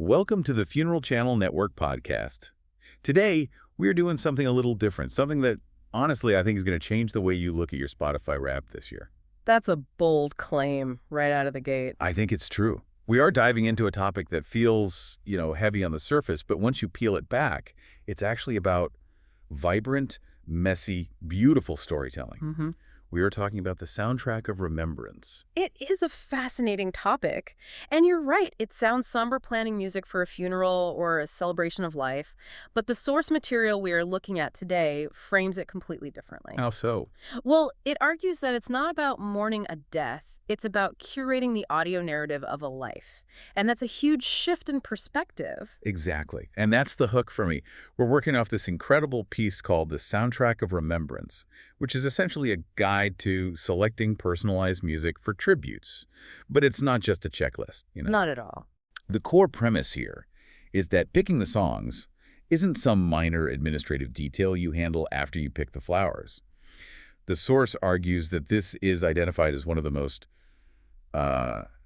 Welcome to the Funeral Channel Network podcast. Today, we're doing something a little different, something that, honestly, I think is going to change the way you look at your Spotify Wrapped this year. That's a bold claim right out of the gate. I think it's true. We are diving into a topic that feels, heavy on the surface, but once you peel it back, it's actually about vibrant, messy, beautiful storytelling. We are talking about the soundtrack of remembrance. It is a fascinating topic. And you're right, it sounds somber planning music for a funeral or a celebration of life, but the source material we are looking at today frames it completely differently. How so? Well, it argues that it's not about mourning a death, it's about curating the audio narrative of a life. And that's a huge shift in perspective. Exactly. And that's the hook for me. We're working off this incredible piece called The Soundtrack of Remembrance, which is essentially a guide to selecting personalized music for tributes. But it's not just a checklist, Not at all. The core premise here is that picking the songs isn't some minor administrative detail you handle after you pick the flowers. The source argues that this is identified as one of the most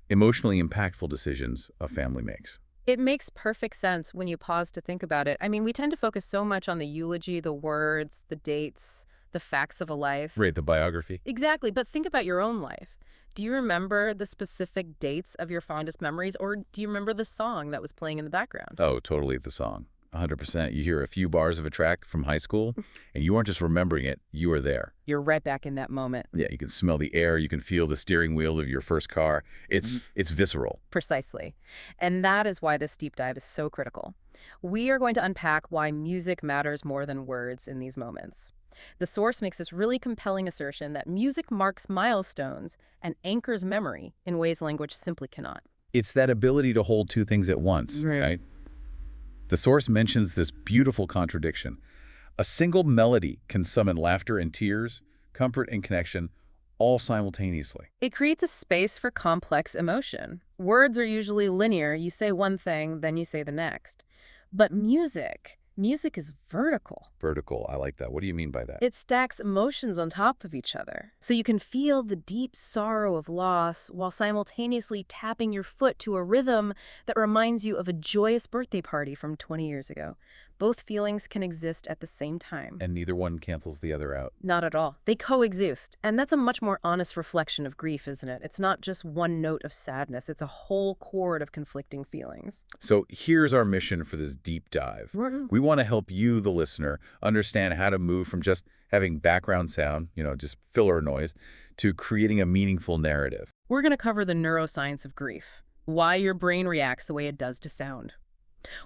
emotionally impactful decisions a family makes. It makes perfect sense when you pause to think about it. I mean, we tend to focus so much on the eulogy, the words, the dates, the facts of a life. Right, the biography. Exactly, but think about your own life. Do you remember the specific dates of your fondest memories, or do you remember the song that was playing in the background? Oh, totally the song. 100%. You hear a few bars of a track from high school, and you aren't just remembering it, you were there. You're right back in that moment. Yeah, you can smell the air, you can feel the steering wheel of your first car. It's visceral. Precisely. And that is why this deep dive is so critical. We are going to unpack why music matters more than words in these moments. The source makes this really compelling assertion that music marks milestones and anchors memory in ways language simply cannot. It's that ability to hold two things at once, right? The source mentions this beautiful contradiction. A single melody can summon laughter and tears, comfort and connection, all simultaneously. It creates a space for complex emotion. Words are usually linear. You say one thing, then you say the next. But music is vertical. Vertical, I like that. What do you mean by that? It stacks emotions on top of each other. So you can feel the deep sorrow of loss while simultaneously tapping your foot to a rhythm that reminds you of a joyous birthday party from 20 years ago. Both feelings can exist at the same time. And neither one cancels the other out. Not at all. They coexist. And that's a much more honest reflection of grief, isn't it? It's not just one note of sadness. It's a whole chord of conflicting feelings. So here's our mission for this deep dive. We want to help you, the listener, understand how to move from just having background sound, just filler noise, to creating a meaningful narrative. We're going to cover the neuroscience of grief, why your brain reacts the way it does to sound.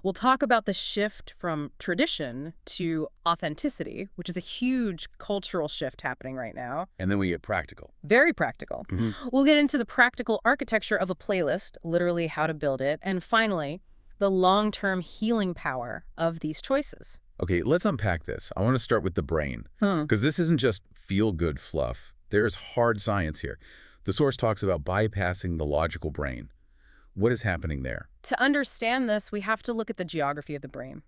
We'll talk about the shift from tradition to authenticity, which is a huge cultural shift happening right now. And then we get practical. Very practical. We'll get into the practical architecture of a playlist, literally how to build it, and finally, the long-term healing power of these choices. Okay, let's unpack this. I want to start with the brain, because this isn't just feel-good fluff. There's hard science here. The source talks about bypassing the logical brain. What is happening there? To understand this, we have to look at the geography of the brain.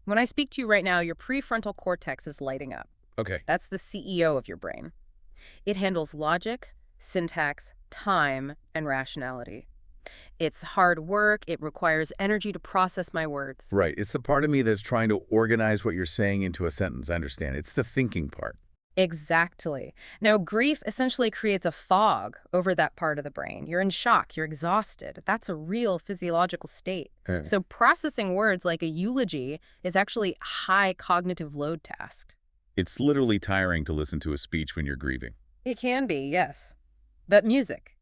When I speak to you right now, your prefrontal cortex is lighting up. Okay. That's the CEO of your brain. It handles logic, syntax, time, and rationality. It's hard work. It requires energy to process my words. Right. It's the part of me that's trying to organize what you're saying into a sentence. I understand. It's the thinking part. Exactly. Now, grief essentially creates a fog over that part of the brain. You're in shock. You're exhausted. That's a real physiological state. So processing words like a eulogy is actually a high cognitive load task. It's literally tiring to listen to a speech when you're grieving. It can be, yes. But music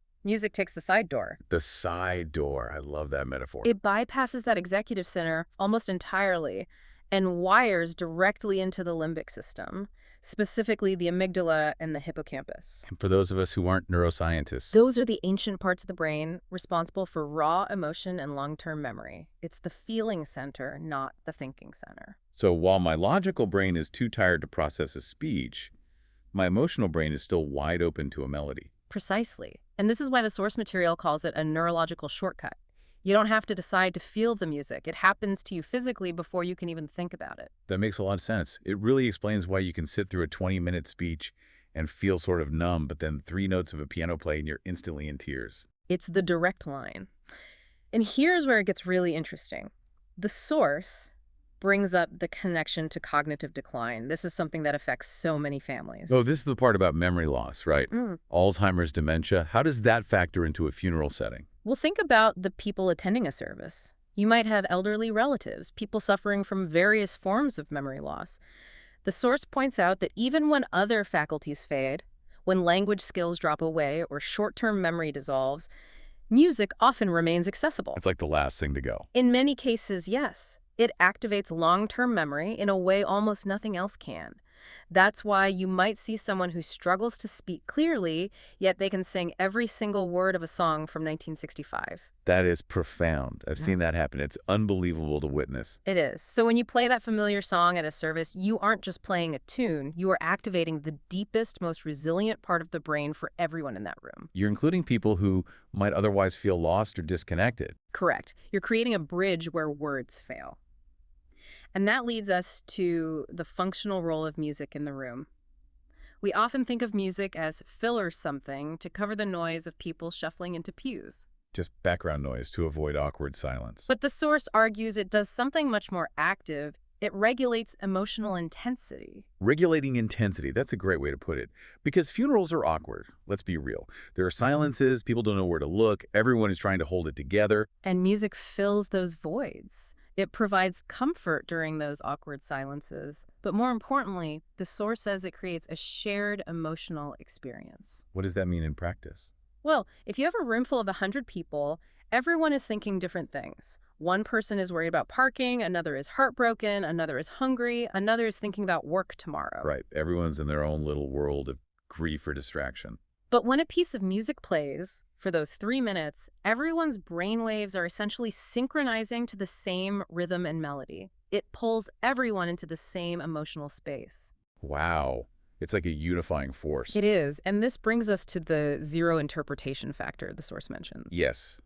takes the side door. The side door. I love that metaphor. It bypasses that executive center almost entirely and wires directly into the limbic system, specifically the amygdala and the hippocampus. And for those of us who aren't neuroscientists, those are the ancient parts of the brain responsible for raw emotion and long-term memory. It's the feeling center, not the thinking center. So while my logical brain is too tired to process a speech, my emotional brain is still wide open to a melody. Precisely. And this is why the source material calls it a neurological shortcut. You don't have to decide to feel the music. It happens to you physically before you can even think about it. That makes a lot of sense. It really explains why you can sit through a 20-minute speech and feel sort of numb, but then 3 notes of a piano play and you're instantly in tears. It's the direct line. And here's where it gets really interesting. The source brings up the connection to cognitive decline. This is something that affects so many families. Oh, this is the part about memory loss, right? Mm. Alzheimer's, dementia. How does that factor into a funeral setting? Well, think about the people attending a service. You might have elderly relatives, people suffering from various forms of memory loss. The source points out that even when other faculties fade, when language skills drop away or short-term memory dissolves, music often remains accessible. It's like the last thing to go. In many cases, yes. It activates long-term memory in a way almost nothing else can. That's why you might see someone who struggles to speak clearly, yet they can sing every single word of a song from 1965. That is profound. I've Yeah. seen that happen. It's unbelievable to witness. It is. So when you play that familiar song at a service, you aren't just playing a tune, you are activating the deepest, most resilient part of the brain for everyone in that room. You're including people who might otherwise feel lost or disconnected. Correct. You're creating a bridge where words fail. And that leads us to the functional role of music in the room. We often think of music as filler something to cover the noise of people shuffling into pews. Just background noise to avoid awkward silence. But the source argues it does something much more active. It regulates emotional intensity. Regulating intensity, that's a great way to put it. Because funerals are awkward, let's be real. There are silences, people don't know where to look, everyone is trying to hold it together. And music fills those voids. It provides comfort during those awkward silences. But more importantly, the source says it creates a shared emotional experience. What does that mean in practice? Well, if you have a room full of 100 people, everyone is thinking different things. One person is worried about parking, another is heartbroken, another is hungry, another is thinking about work tomorrow. Right, everyone's in their own little world of grief or distraction. But when a piece of music plays, for those 3 minutes, everyone's brainwaves are essentially synchronizing to the same rhythm and melody. It pulls everyone into the same emotional space. Wow, it's like a unifying force. It is, and this brings us to the zero interpretation factor the source mentions. Yes,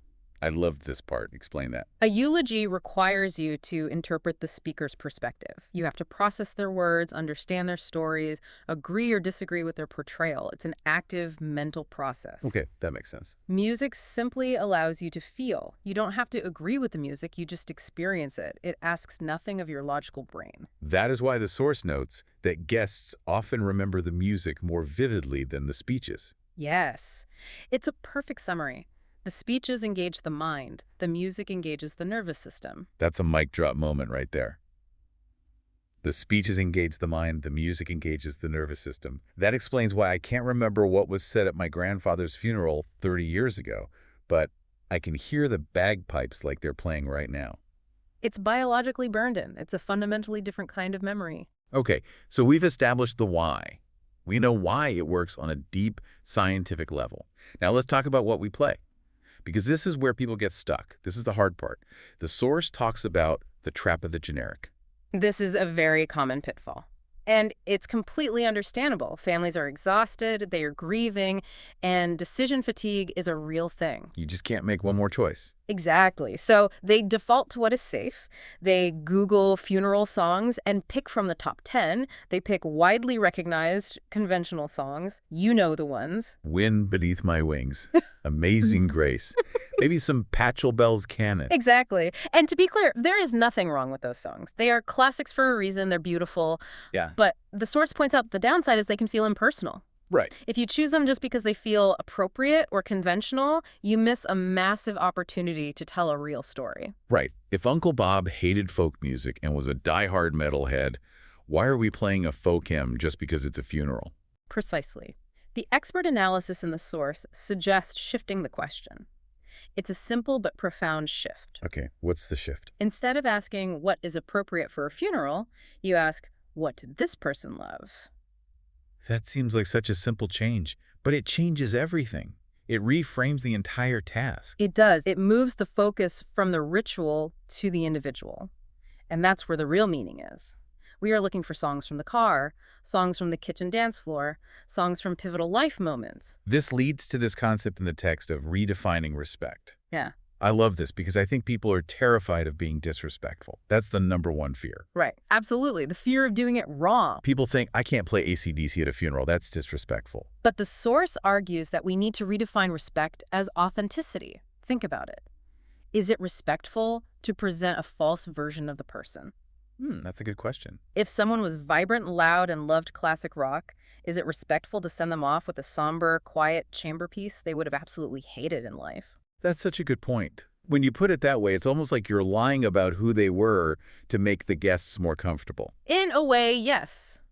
I loved this part. Explain that. A eulogy requires you to interpret the speaker's perspective. You have to process their words, understand their stories, agree or disagree with their portrayal. It's an active mental process. Okay, that makes sense. Music simply allows you to feel. You don't have to agree with the music, you just experience it. It asks nothing of your logical brain. That is why the source notes that guests often remember the music more vividly than the speeches. Yes, it's a perfect summary. The speeches engage the mind. The music engages the nervous system. That's a mic drop moment right there. The speeches engage the mind, the music engages the nervous system. That explains why I can't remember what was said at my grandfather's funeral 30 years ago, but I can hear the bagpipes like they're playing right now. It's biologically burned in. It's a fundamentally different kind of memory. Okay, so we've established the why. We know why it works on a deep scientific level. Now let's talk about what we play. Because this is where people get stuck. This is the hard part. The source talks about the trap of the generic. This is a very common pitfall. And it's completely understandable. Families are exhausted, they are grieving, and decision fatigue is a real thing. You just can't make one more choice. Exactly. So they default to what is safe. They Google funeral songs and pick from the top 10. They pick widely recognized conventional songs. You know the ones. Wind Beneath My Wings. Amazing Grace. Maybe some Patchel Bell's Canon. Exactly. And to be clear, there is nothing wrong with those songs. They are classics for a reason. They're beautiful. Yeah. But the source points out the downside is they can feel impersonal. Right. If you choose them just because they feel appropriate or conventional, you miss a massive opportunity to tell a real story. Right. If Uncle Bob hated folk music and was a diehard metalhead, why are we playing a folk hymn just because it's a funeral? Precisely. The expert analysis in the source suggests shifting the question. It's a simple but profound shift. Okay, what's the shift? Instead of asking what is appropriate for a funeral, you ask, what did this person love? That seems like such a simple change, but it changes everything. It reframes the entire task. It does. It moves the focus from the ritual to the individual. And that's where the real meaning is. We are looking for songs from the car, songs from the kitchen dance floor, songs from pivotal life moments. This leads to this concept in the text of redefining respect. Yeah. I love this because I think people are terrified of being disrespectful. That's the #1 fear. Right. Absolutely. The fear of doing it wrong. People think, I can't play AC/DC at a funeral. That's disrespectful. But the source argues that we need to redefine respect as authenticity. Think about it. Is it respectful to present a false version of the person? That's a good question. If someone was vibrant, loud, and loved classic rock, is it respectful to send them off with a somber, quiet chamber piece they would have absolutely hated in life? That's such a good point. When you put it that way, it's almost like you're lying about who they were to make the guests more comfortable. In a way, yes.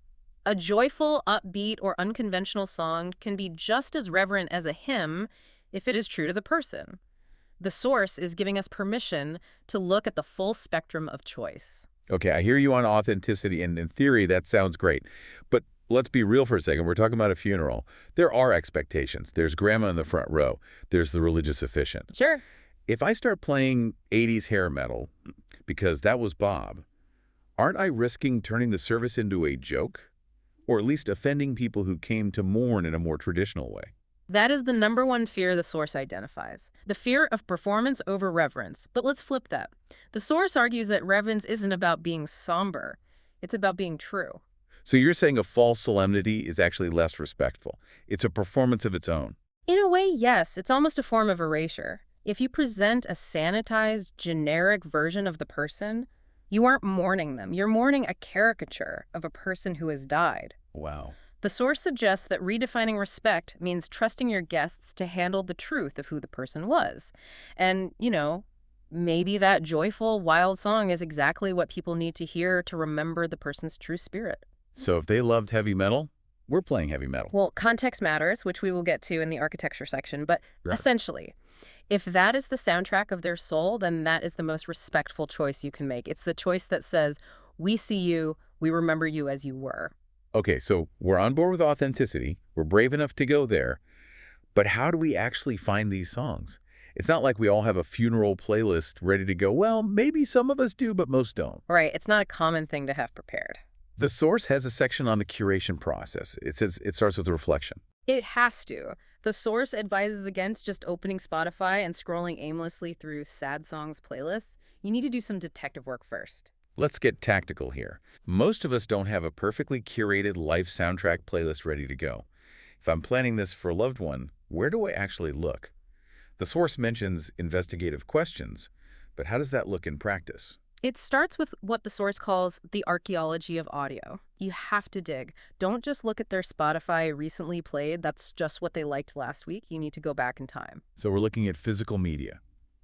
A joyful, upbeat, or unconventional song can be just as reverent as a hymn if it is true to the person. The source is giving us permission to look at the full spectrum of choice. Okay, I hear you on authenticity, and in theory, that sounds great. But let's be real for a second. We're talking about a funeral. There are expectations. There's grandma in the front row. There's the religious officiant. Sure. If I start playing 80s hair metal, because that was Bob, aren't I risking turning the service into a joke? Or at least offending people who came to mourn in a more traditional way? That is the number one fear the source identifies, the fear of performance over reverence. But let's flip that. The source argues that reverence isn't about being somber. It's about being true. So you're saying a false solemnity is actually less respectful. It's a performance of its own. In a way, yes. It's almost a form of erasure. If you present a sanitized, generic version of the person, you aren't mourning them. You're mourning a caricature of a person who has died. Wow. The source suggests that redefining respect means trusting your guests to handle the truth of who the person was. And, maybe that joyful, wild song is exactly what people need to hear to remember the person's true spirit. So if they loved heavy metal, we're playing heavy metal. Well, context matters, which we will get to in the architecture section, but Sure. essentially, if that is the soundtrack of their soul, then that is the most respectful choice you can make. It's the choice that says, we see you, we remember you as you were. Okay, so we're on board with authenticity. We're brave enough to go there. But how do we actually find these songs? It's not like we all have a funeral playlist ready to go. Well, maybe some of us do, but most don't. Right, it's not a common thing to have prepared. The source has a section on the curation process. It says it starts with reflection. It has to. The source advises against just opening Spotify and scrolling aimlessly through sad songs playlists. You need to do some detective work first. Let's get tactical here. Most of us don't have a perfectly curated life soundtrack playlist ready to go. If I'm planning this for a loved one, where do I actually look? The source mentions investigative questions, but how does that look in practice? It starts with what the source calls the archaeology of audio. You have to dig. Don't just look at their Spotify recently played. That's just what they liked last week. You need to go back in time. So we're looking at physical media.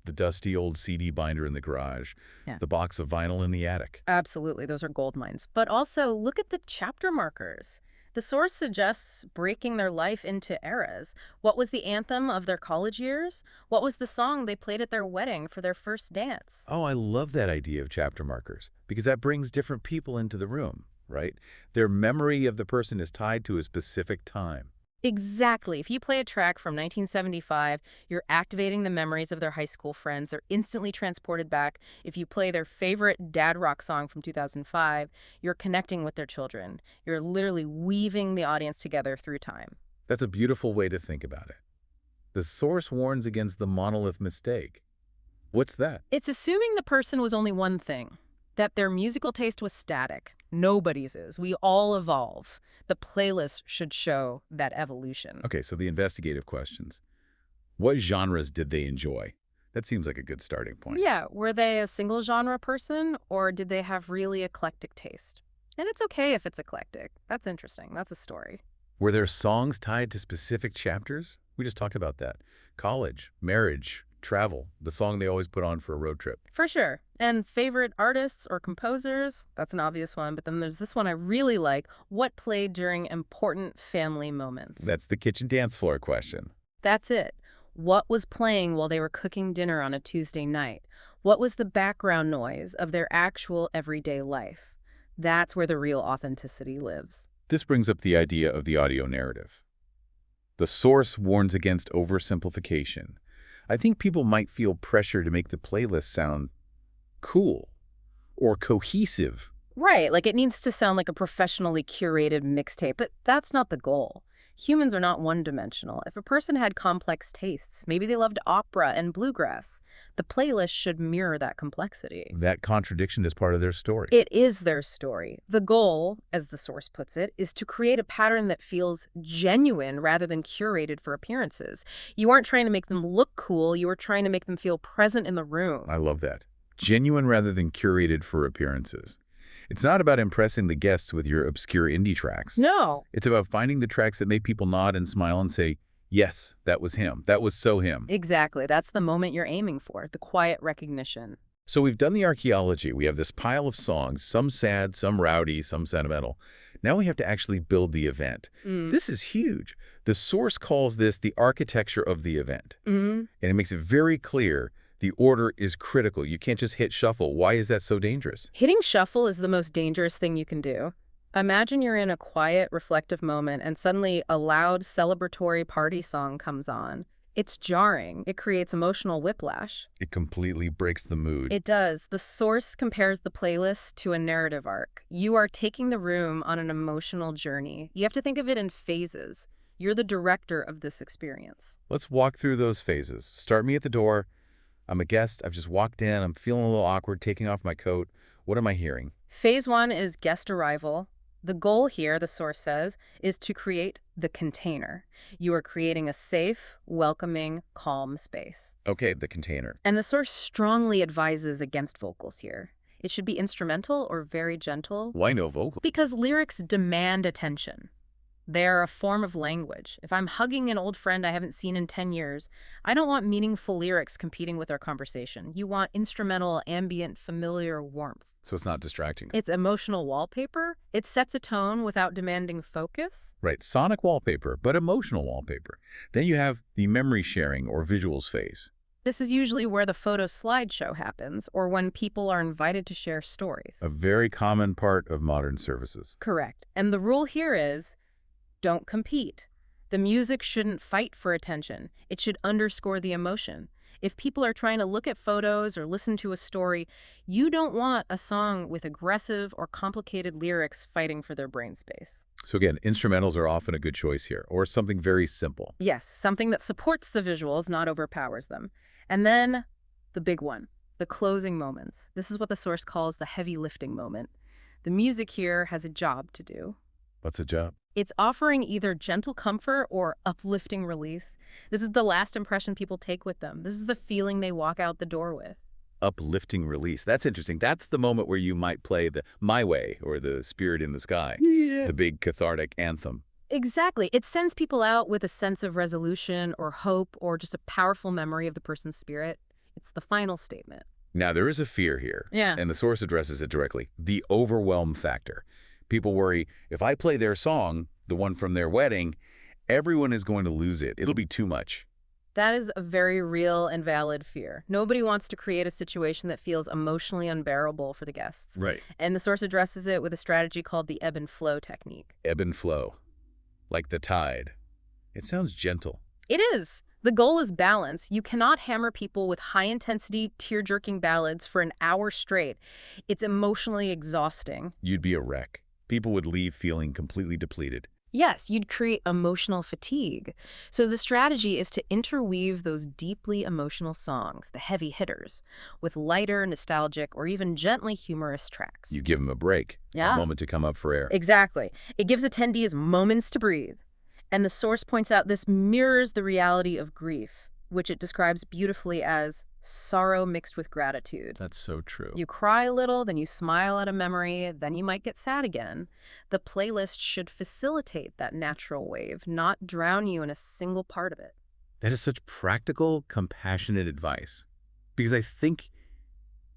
The dusty old CD binder in the garage, Yeah. the box of vinyl in the attic. Absolutely, those are gold mines. But also, look at the chapter markers. The source suggests breaking their life into eras. What was the anthem of their college years? What was the song they played at their wedding for their first dance? Oh, I love that idea of chapter markers because that brings different people into the room, right? Their memory of the person is tied to a specific time. Exactly. If you play a track from 1975, you're activating the memories of their high school friends. They're instantly transported back. If you play their favorite dad rock song from 2005, you're connecting with their children. You're literally weaving the audience together through time. That's a beautiful way to think about it. The source warns against the monolith mistake. What's that? It's assuming the person was only one thing, that their musical taste was static. Nobody's is. We all evolve. The playlist should show that evolution. Okay, so the investigative questions. What genres did they enjoy? That seems like a good starting point. Yeah, were they a single genre person, or did they have really eclectic taste? And it's okay if it's eclectic. That's interesting. That's a story. Were there songs tied to specific chapters? We just talked about that. College, marriage, travel, the song they always put on for a road trip. For sure. And favorite artists or composers? That's an obvious one. But then there's this one I really like. What played during important family moments? That's the kitchen dance floor question. That's it. What was playing while they were cooking dinner on a Tuesday night? What was the background noise of their actual everyday life? That's where the real authenticity lives. This brings up the idea of the audio narrative. The source warns against oversimplification. I think people might feel pressure to make the playlist sound cool or cohesive. Right, like it needs to sound like a professionally curated mixtape, but that's not the goal. Humans are not one-dimensional. If a person had complex tastes, maybe they loved opera and bluegrass, the playlist should mirror that complexity. That contradiction is part of their story. It is their story. The goal, as the source puts it, is to create a pattern that feels genuine rather than curated for appearances. You aren't trying to make them look cool, you are trying to make them feel present in the room. I love that. Genuine rather than curated for appearances. It's not about impressing the guests with your obscure indie tracks. No. It's about finding the tracks that make people nod and smile and say, yes, that was him. That was so him. Exactly. That's the moment you're aiming for, the quiet recognition. So we've done the archaeology. We have this pile of songs, some sad, some rowdy, some sentimental. Now we have to actually build the event. This is huge. The source calls this the architecture of the event. And it makes it very clear the order is critical. You can't just hit shuffle. Why is that so dangerous? Hitting shuffle is the most dangerous thing you can do. Imagine you're in a quiet, reflective moment and suddenly a loud, celebratory party song comes on. It's jarring. It creates emotional whiplash. It completely breaks the mood. It does. The source compares the playlist to a narrative arc. You are taking the room on an emotional journey. You have to think of it in phases. You're the director of this experience. Let's walk through those phases. Start me at the door. I'm a guest. I've just walked in. I'm feeling a little awkward, taking off my coat. What am I hearing? Phase 1 is guest arrival. The goal here, the source says, is to create the container. You are creating a safe, welcoming, calm space. Okay, the container. And the source strongly advises against vocals here. It should be instrumental or very gentle. Why no vocal? Because lyrics demand attention. They're a form of language. If I'm hugging an old friend I haven't seen in 10 years, I don't want meaningful lyrics competing with our conversation. You want instrumental, ambient, familiar warmth. So it's not distracting. It's emotional wallpaper. It sets a tone without demanding focus. Right, sonic wallpaper, but emotional wallpaper. Then you have the memory sharing or visuals phase. This is usually where the photo slideshow happens, or when people are invited to share stories. A very common part of modern services. Correct. And the rule here is, don't compete. The music shouldn't fight for attention. It should underscore the emotion. If people are trying to look at photos or listen to a story, you don't want a song with aggressive or complicated lyrics fighting for their brain space. So again, instrumentals are often a good choice here, or something very simple. Yes, something that supports the visuals, not overpowers them. And then the big one, the closing moments. This is what the source calls the heavy lifting moment. The music here has a job to do. What's the job? It's offering either gentle comfort or uplifting release. This is the last impression people take with them. This is the feeling they walk out the door with. Uplifting release. That's interesting. That's the moment where you might play the My Way or the Spirit in the Sky, the big cathartic anthem. Exactly. It sends people out with a sense of resolution or hope or just a powerful memory of the person's spirit. It's the final statement. Now, there is a fear here, and the source addresses it directly, the overwhelm factor. People worry, if I play their song, the one from their wedding, everyone is going to lose it. It'll be too much. That is a very real and valid fear. Nobody wants to create a situation that feels emotionally unbearable for the guests. Right. And the source addresses it with a strategy called the ebb and flow technique. Ebb and flow, like the tide. It sounds gentle. It is. The goal is balance. You cannot hammer people with high-intensity, tear-jerking ballads for an hour straight. It's emotionally exhausting. You'd be a wreck. People would leave feeling completely depleted. Yes, you'd create emotional fatigue. So the strategy is to interweave those deeply emotional songs, the heavy hitters, with lighter, nostalgic, or even gently humorous tracks. You give them a break, a moment to come up for air. Exactly. It gives attendees moments to breathe. And the source points out this mirrors the reality of grief, which it describes beautifully as sorrow mixed with gratitude. That's so true. You cry a little, then you smile at a memory, then you might get sad again. The playlist should facilitate that natural wave, not drown you in a single part of it. That is such practical, compassionate advice. Because I think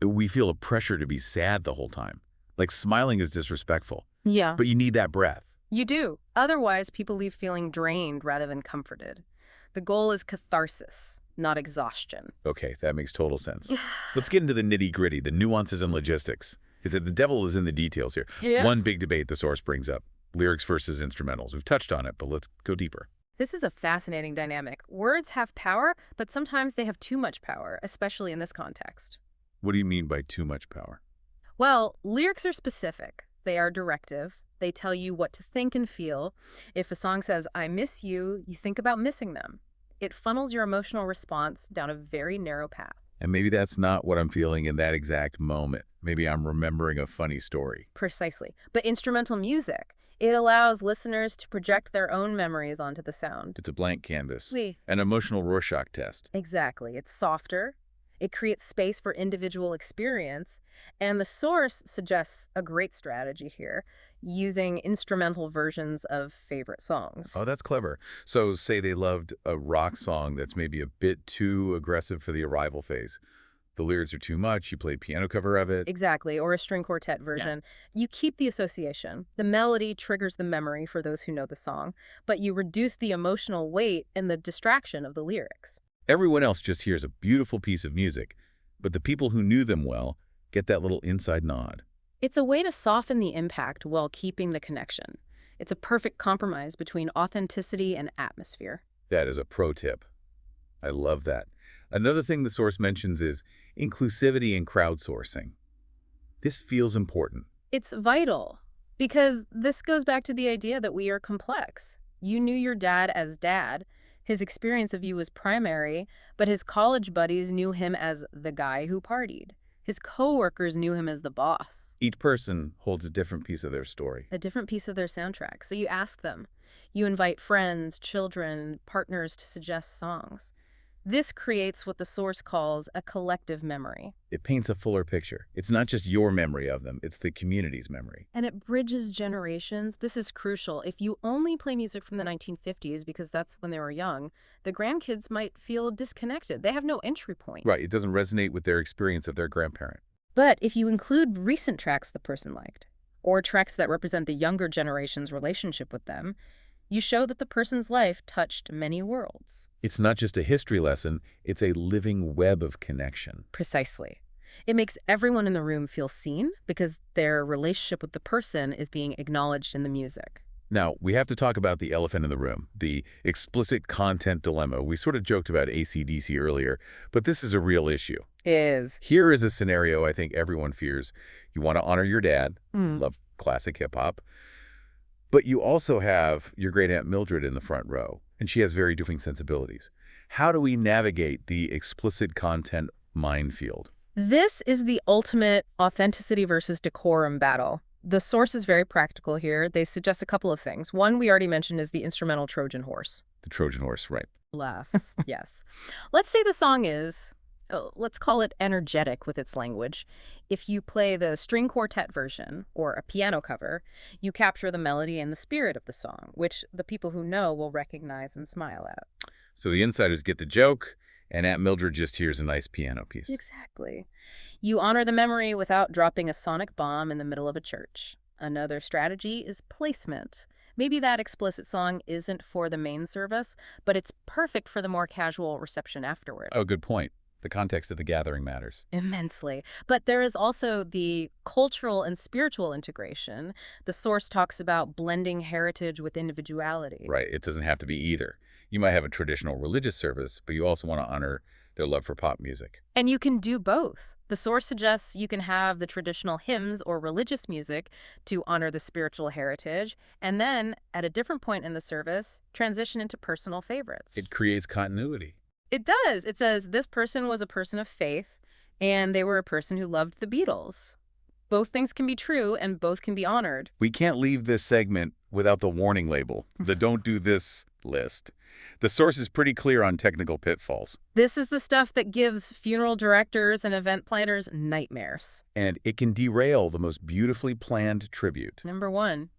we feel a pressure to be sad the whole time. Like smiling is disrespectful. Yeah. But you need that breath. You do. Otherwise, people leave feeling drained rather than comforted. The goal is catharsis, not exhaustion. Okay, that makes total sense. Let's get into the nitty-gritty, the nuances and logistics. Because the devil is in the details here. Yeah. One big debate the source brings up, lyrics versus instrumentals. We've touched on it, but let's go deeper. This is a fascinating dynamic. Words have power, but sometimes they have too much power, especially in this context. What do you mean by too much power? Well, lyrics are specific. They are directive. They tell you what to think and feel. If a song says, I miss you, you think about missing them. It funnels your emotional response down a very narrow path. And maybe that's not what I'm feeling in that exact moment. Maybe I'm remembering a funny story. Precisely. But instrumental music, it allows listeners to project their own memories onto the sound. It's a blank canvas. Oui. An emotional Rorschach test. Exactly. It's softer. It creates space for individual experience. And the source suggests a great strategy here, using instrumental versions of favorite songs. Oh, that's clever. So say they loved a rock song that's maybe a bit too aggressive for the arrival phase. The lyrics are too much, you play a piano cover of it. Exactly, or a string quartet version. You keep the association. The melody triggers the memory for those who know the song, but you reduce the emotional weight and the distraction of the lyrics. Everyone else just hears a beautiful piece of music, but the people who knew them well get that little inside nod. It's a way to soften the impact while keeping the connection. It's a perfect compromise between authenticity and atmosphere. That is a pro tip. I love that. Another thing the source mentions is inclusivity and crowdsourcing. This feels important. It's vital, because this goes back to the idea that we are complex. You knew your dad as dad. His experience of you was primary, but his college buddies knew him as the guy who partied. His coworkers knew him as the boss. Each person holds a different piece of their story. A different piece of their soundtrack. So you ask them. You invite friends, children, partners to suggest songs. This creates what the source calls a collective memory. It paints a fuller picture. It's not just your memory of them, it's the community's memory. And it bridges generations. This is crucial. If you only play music from the 1950s because that's when they were young, the grandkids might feel disconnected. They have no entry point. Right, it doesn't resonate with their experience of their grandparent. But if you include recent tracks the person liked, or tracks that represent the younger generation's relationship with them, you show that the person's life touched many worlds. It's not just a history lesson, it's a living web of connection. Precisely. It makes everyone in the room feel seen because their relationship with the person is being acknowledged in the music. Now, we have to talk about the elephant in the room, the explicit content dilemma. We sort of joked about AC/DC earlier, but this is a real issue. Here is a scenario I think everyone fears. You want to honor your dad, love classic hip-hop, but you also have your great-aunt Mildred in the front row, and she has very different sensibilities. How do we navigate the explicit content minefield? This is the ultimate authenticity versus decorum battle. The source is very practical here. They suggest a couple of things. One we already mentioned is the instrumental Trojan horse. The Trojan horse, right. Laughs, yes. Let's say the song is, let's call it energetic with its language. If you play the string quartet version or a piano cover, you capture the melody and the spirit of the song, which the people who know will recognize and smile at. So the insiders get the joke, and Aunt Mildred just hears a nice piano piece. Exactly. You honor the memory without dropping a sonic bomb in the middle of a church. Another strategy is placement. Maybe that explicit song isn't for the main service, but it's perfect for the more casual reception afterward. Oh, good point. The context of the gathering matters. Immensely. But there is also the cultural and spiritual integration. The source talks about blending heritage with individuality. Right. It doesn't have to be either. You might have a traditional religious service, but you also want to honor their love for pop music. And you can do both. The source suggests you can have the traditional hymns or religious music to honor the spiritual heritage, and then, at a different point in the service, transition into personal favorites. It creates continuity. It does. It says this person was a person of faith, and they were a person who loved the Beatles. Both things can be true, and both can be honored. We can't leave this segment without the warning label, the don't do this list. The source is pretty clear on technical pitfalls. This is the stuff that gives funeral directors and event planners nightmares. And it can derail the most beautifully planned tribute. Number 1,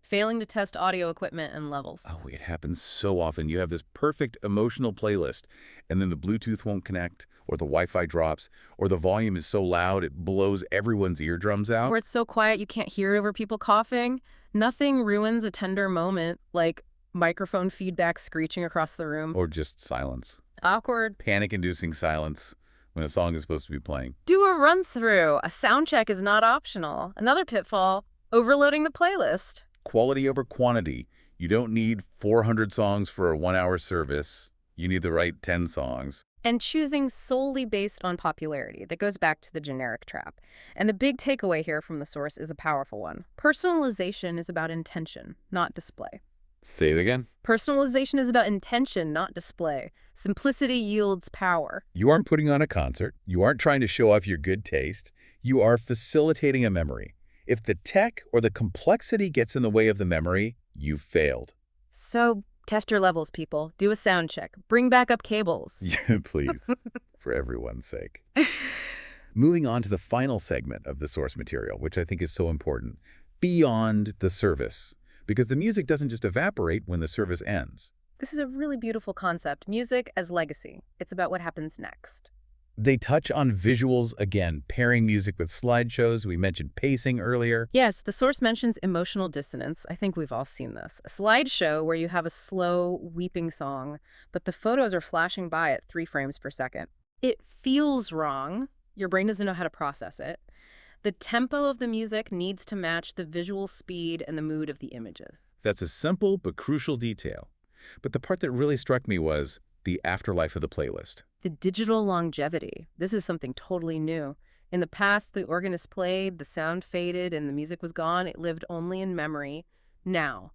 failing to test audio equipment and levels. Oh, it happens so often. You have this perfect emotional playlist, and then the Bluetooth won't connect, or the Wi-Fi drops, or the volume is so loud it blows everyone's eardrums out. Or it's so quiet you can't hear over people coughing. Nothing ruins a tender moment like microphone feedback screeching across the room. Or just silence. Awkward. Panic-inducing silence when a song is supposed to be playing. Do a run-through. A sound check is not optional. Another pitfall, overloading the playlist. Quality over quantity. You don't need 400 songs for a 1-hour service. You need the right 10 songs. And choosing solely based on popularity. That goes back to the generic trap. And the big takeaway here from the source is a powerful one. Personalization is about intention, not display. Say it again. Personalization is about intention, not display. Simplicity yields power. You aren't putting on a concert. You aren't trying to show off your good taste. You are facilitating a memory. If the tech or the complexity gets in the way of the memory, you've failed. So test your levels, people. Do a sound check. Bring backup cables. Yeah, please, for everyone's sake. Moving on to the final segment of the source material, which I think is so important, beyond the service. Because the music doesn't just evaporate when the service ends. This is a really beautiful concept. Music as legacy. It's about what happens next. They touch on visuals, again, pairing music with slideshows. We mentioned pacing earlier. Yes, the source mentions emotional dissonance. I think we've all seen this. A slideshow where you have a slow, weeping song, but the photos are flashing by at 3 frames per second. It feels wrong. Your brain doesn't know how to process it. The tempo of the music needs to match the visual speed and the mood of the images. That's a simple but crucial detail. But the part that really struck me was the afterlife of the playlist. The digital longevity. This is something totally new. In the past, the organist played, the sound faded, and the music was gone. It lived only in memory. Now,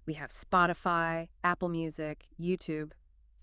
we have Spotify, Apple Music, YouTube.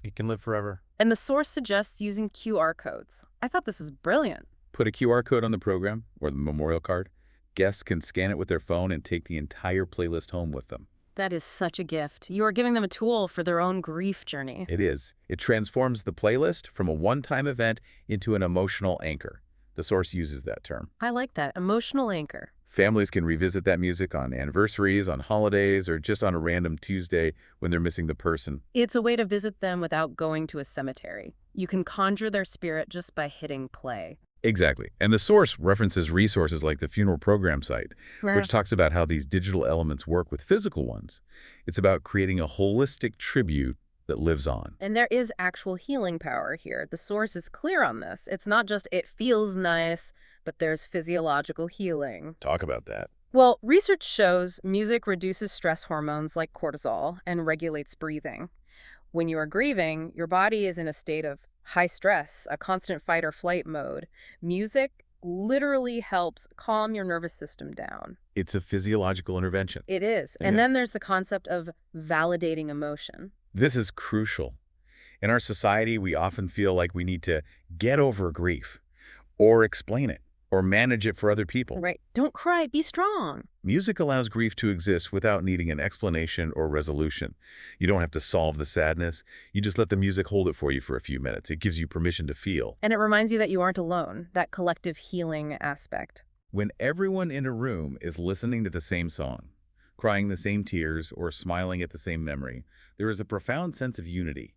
It can live forever. And the source suggests using QR codes. I thought this was brilliant. Put a QR code on the program or the memorial card. Guests can scan it with their phone and take the entire playlist home with them. That is such a gift. You are giving them a tool for their own grief journey. It is. It transforms the playlist from a one-time event into an emotional anchor. The source uses that term. I like that. Emotional anchor. Families can revisit that music on anniversaries, on holidays, or just on a random Tuesday when they're missing the person. It's a way to visit them without going to a cemetery. You can conjure their spirit just by hitting play. Exactly. And the source references resources like the funeral program site, which talks about how these digital elements work with physical ones. It's about creating a holistic tribute that lives on. And there is actual healing power here. The source is clear on this. It's not just it feels nice, but there's physiological healing. Talk about that. Well, research shows music reduces stress hormones like cortisol and regulates breathing. When you are grieving, your body is in a state of high stress, a constant fight or flight mode. Music literally helps calm your nervous system down. It's a physiological intervention. It is. And then there's the concept of validating emotion. This is crucial. In our society, we often feel like we need to get over grief or explain it or manage it for other people. Right. Don't cry. Be strong. Music allows grief to exist without needing an explanation or resolution. You don't have to solve the sadness. You just let the music hold it for you for a few minutes. It gives you permission to feel. And it reminds you that you aren't alone, that collective healing aspect. When everyone in a room is listening to the same song, crying the same tears, or smiling at the same memory, there is a profound sense of unity.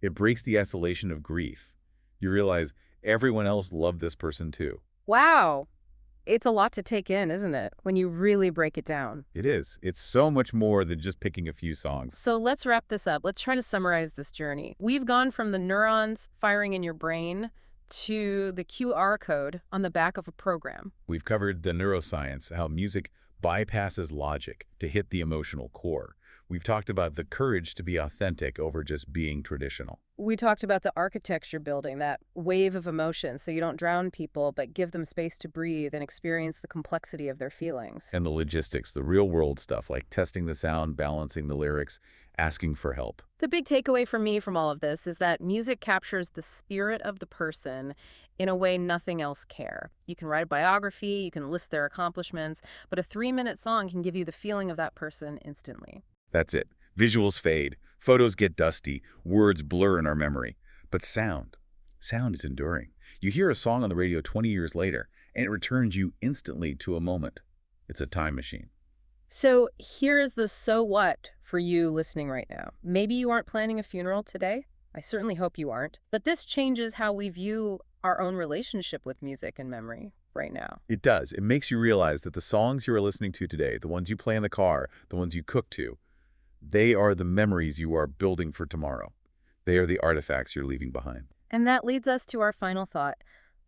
It breaks the isolation of grief. You realize everyone else loved this person too. Wow. It's a lot to take in, isn't it, when you really break it down? It is. It's so much more than just picking a few songs. So let's wrap this up. Let's try to summarize this journey. We've gone from the neurons firing in your brain to the QR code on the back of a program. We've covered the neuroscience, how music bypasses logic to hit the emotional core. We've talked about the courage to be authentic over just being traditional. We talked about the architecture building, that wave of emotion, so you don't drown people, but give them space to breathe and experience the complexity of their feelings. And the logistics, the real-world stuff, like testing the sound, balancing the lyrics, asking for help. The big takeaway for me from all of this is that music captures the spirit of the person in a way nothing else can. You can write a biography, you can list their accomplishments, but a 3-minute song can give you the feeling of that person instantly. That's it. Visuals fade, photos get dusty, words blur in our memory. But sound is enduring. You hear a song on the radio 20 years later, and it returns you instantly to a moment. It's a time machine. So here's the so what for you listening right now. Maybe you aren't planning a funeral today. I certainly hope you aren't. But this changes how we view our own relationship with music and memory right now. It does. It makes you realize that the songs you are listening to today, the ones you play in the car, the ones you cook to, they are the memories you are building for tomorrow. They are the artifacts you're leaving behind. And that leads us to our final thought.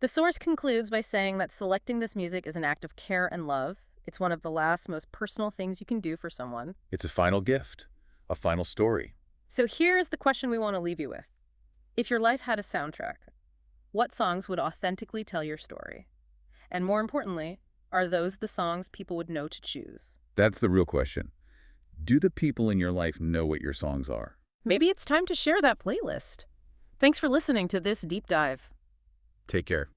The source concludes by saying that selecting this music is an act of care and love. It's one of the last, most personal things you can do for someone. It's a final gift, a final story. So here's the question we want to leave you with. If your life had a soundtrack, what songs would authentically tell your story? And more importantly, are those the songs people would know to choose? That's the real question. Do the people in your life know what your songs are? Maybe it's time to share that playlist. Thanks for listening to this deep dive. Take care.